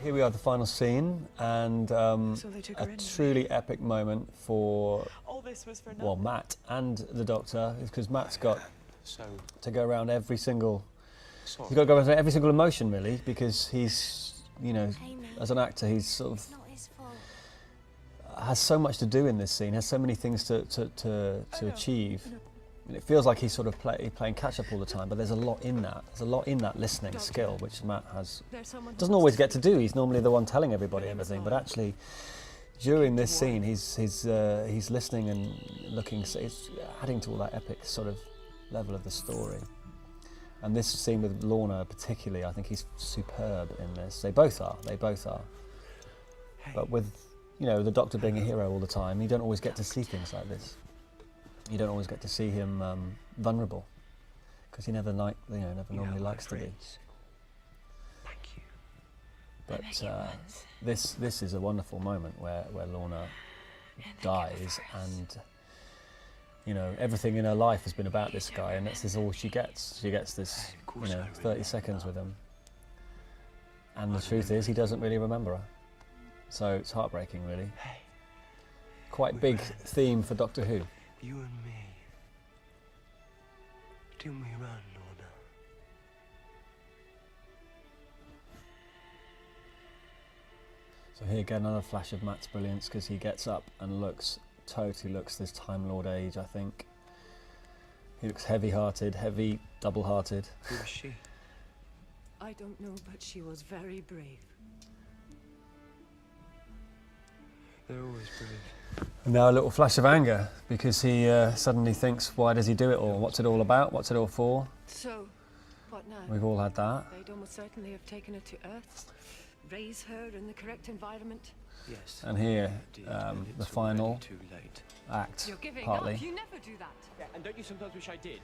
Here we are, the final scene, and a truly epic moment for, well, Matt and the Doctor, because Matt's got to go around every single, he's got to go around every single emotion, really, because he's, you know, as an actor, he's sort of has so much to do in this scene, has so many things to achieve. And it feels like he's sort of playing catch-up all the time, but there's a lot in that. There's a lot in that listening skill, which Matt doesn't always get to do. He's normally the one telling everybody everything, but actually, during this scene, he's listening and looking. So it's adding to all that epic sort of level of the story. And this scene with Lorna, particularly, I think he's superb in this. They both are. They both are. But with, you know, the Doctor being a hero all the time, you don't always get to see things like this. You don't always get to see him vulnerable, because he never normally likes to be. Thank you. But this is a wonderful moment where Lorna dies, and you know, everything in her life has been about this guy, and this is all she gets. She gets this, you know, 30 seconds with him, and the truth is, he doesn't really remember her. So it's heartbreaking, really. Quite big theme for Doctor Who. You and me. Do me run, Lorna. So here again, another flash of Matt's brilliance, because he gets up and totally looks this Time Lord age, I think. He looks heavy-hearted, double-hearted. Who was she? I don't know, but she was very brave. They're always brave. And now a little flash of anger, because he suddenly thinks, why does he do it all? What's it all about? What's it all for? So, what now? We've all had that. They'd almost certainly have taken her to Earth, raise her in the correct environment. Yes. And here, the final act, You're giving partly. up. You never do that. Yeah, and don't you sometimes wish I did?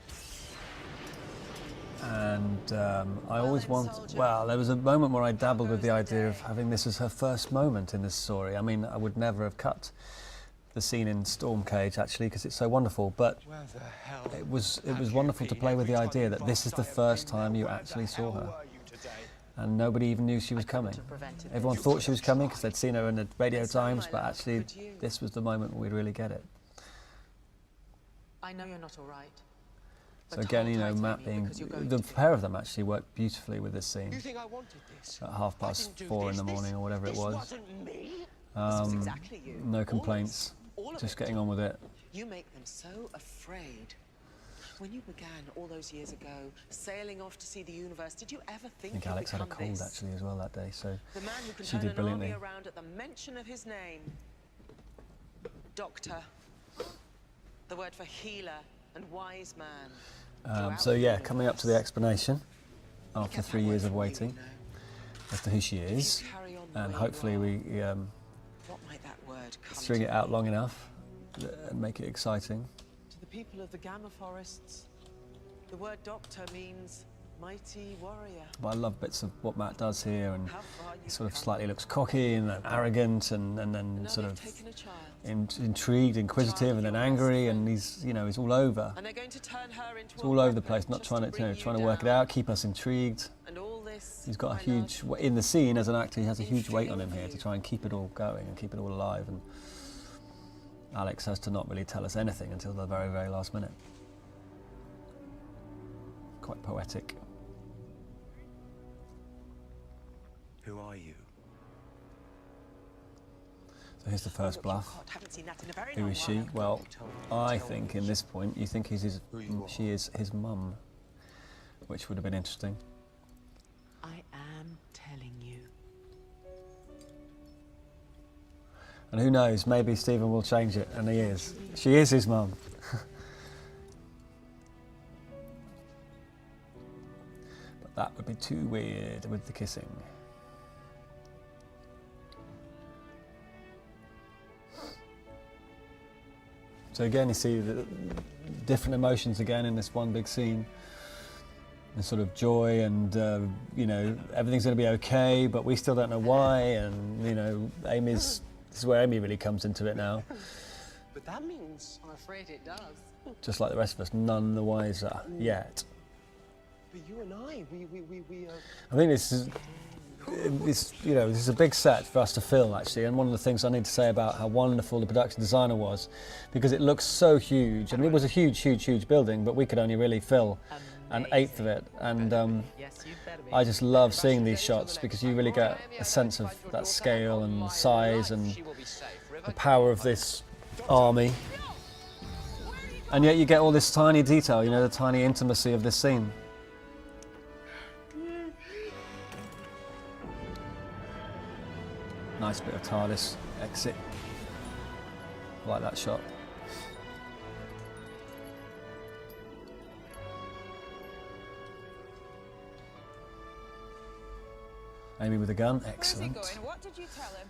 And I always well, there was a moment where I dabbled with the idea of having this as her first moment in this story. I mean, I would never have cut the scene in Stormcage, actually, because it's so wonderful, but it was wonderful to play with the idea that this is the first time you actually saw her. And nobody even knew she was coming. Everyone thought she was coming because they'd seen her in the Radio Times, but actually this was the moment we'd really get it. I know you're not all right. So again, you know, Matt being, the pair of them actually worked beautifully with this scene. You think I wanted this? At 4:30 in the morning or whatever it was. Wasn't me. Exactly you. No complaints, just getting on with it. You make them so afraid. When you began all those years ago, sailing off to see the universe, did you ever think I think Alex had a cold this? actually as well that day, so The man who can she turn did an brilliantly. army around at the mention of his name. Doctor. The word for healer and wise man. So yeah, coming up to the explanation after 3 years of waiting as to who she is, and hopefully we What might that word come string to it out mean? long enough and make it exciting. To the people of the Gamma Forests, the word doctor means mighty warrior. But I love bits of what Matt does here, and How far he you sort of come. slightly looks cocky and then arrogant, and then Now sort they've of taken a child, intrigued, inquisitive, and then angry, and he's all over. and they're going to turn her into It's a all over the weapon place, not just trying to bring you trying to work it down. out, keep us intrigued. And all this, He's got a my huge, love, in the scene as an actor, he has a in huge weight fear on him of here you. to try and keep it all going and keep it all alive. And Alex has to not really tell us anything until the very, very last minute. Quite poetic. Who are you? So here's the first bluff. God, haven't seen that in a very Who long is she? while. Well, I think in this point you think she is his mum, which would have been interesting. I am telling you. And who knows, maybe Stephen will change it, and he is. She is his mum. But that would be too weird with the kissing. So again, you see the different emotions again in this one big scene. The sort of joy and, you know, everything's going to be okay, but we still don't know why. And, you know, this is where Amy really comes into it now. But that means... I'm afraid it does. Just like the rest of us, none the wiser yet. But you and I, we I think this is this is a big set for us to fill, actually, and one of the things I need to say about how wonderful the production designer was, because it looks so huge. I mean, it was a huge building, but we could only really fill an eighth of it, and I just love seeing these shots because you really get a sense of that scale and size and the power of this army, and yet you get all this tiny detail, the tiny intimacy of this scene. Nice bit of TARDIS exit. I like that shot. Amy with a gun, excellent. Where's he going? What did you tell him?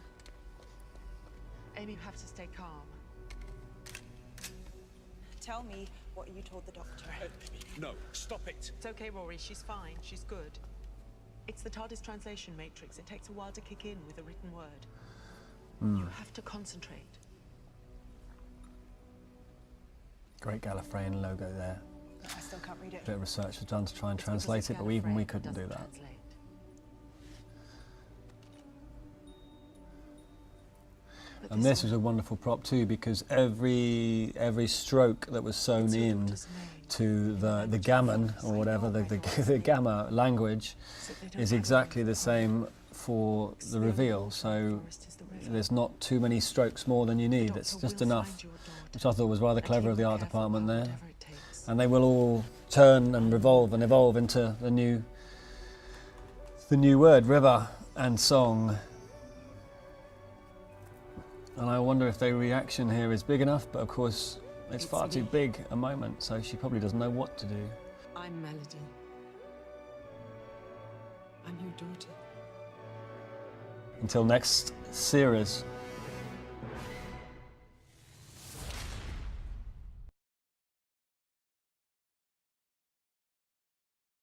Amy, you have to stay calm. Tell me what you told the doctor. No, stop it. It's okay, Rory. She's fine. She's good. It's the TARDIS translation matrix. It takes a while to kick in with a written word. You have to concentrate. Great Gallifreyan logo there. I still can't read it. A bit of research was done to try and translate it, but even we couldn't do that. And this was a wonderful prop too, because every stroke that was sewn in to the gammon or whatever, the gamma language, is exactly the same for the reveal. So there's not too many strokes more than you need. It's just enough, which I thought was rather clever of the art department there. And they will all turn and revolve and evolve into the new word, river and song. And I wonder if their reaction here is big enough, but of course it's far too big a moment, so she probably doesn't know what to do. I'm Melody. I'm your daughter. Until next series.